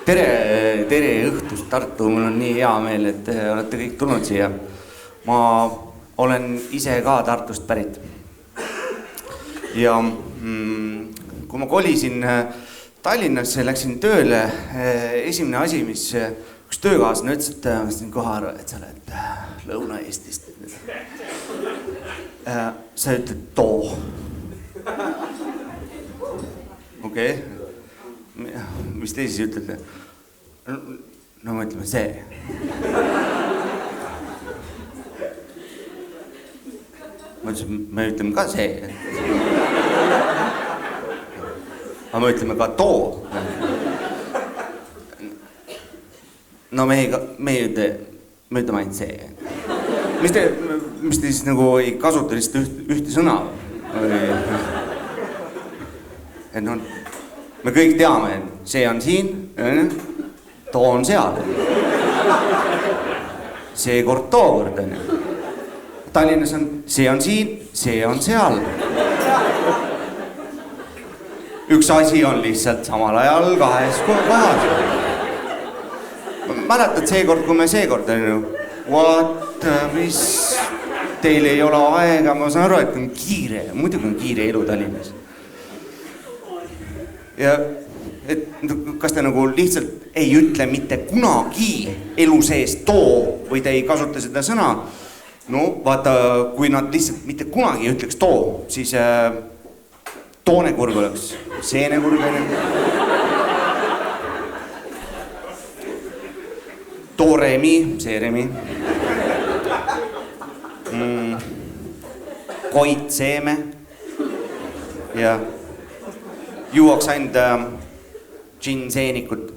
Tere õhtust, Tartu, mul on nii hea meel, et olete kõik tulnud siia. Ma olen ise ka Tartust pärit. Ja kui ma kolisin Tallinnasse, läksin tööle, esimene asi, mis üks töökaaslane ütles, et ma sain kohe aru, et sa oled Lõuna-Eestist. Sa ütled too. Okei. Mis te siis ütlete? No ma ütleme see. Ma ütlesin, me ütleme ka see. Aga me ütleme ka too. No me ütleme ainult see. Mis te siis nagu ei kasuta lihtsalt ühte sõna? Et no, me kõik teame, et see on siin, too on seal. Seekord tookord on. Tallinnas on, see on siin, see on seal. Üks asi on lihtsalt samal ajal kahes kohas. Mäletad seekord, kui me seekord on what, mis teil ei ole aega, ma saan aru, et on kiire, muidugi on kiire elu Tallinnas. Ja et kas te nagu lihtsalt ei ütle mitte kunagi elu sees too või te ei kasuta seda sõna, no vaata, kui nad lihtsalt mitte kunagi ei ütleks too, siis toonekurg oleks seenekurg. Tooremi, seeremi. Koit, seeme. Ja juuaks ainult džinseenikut.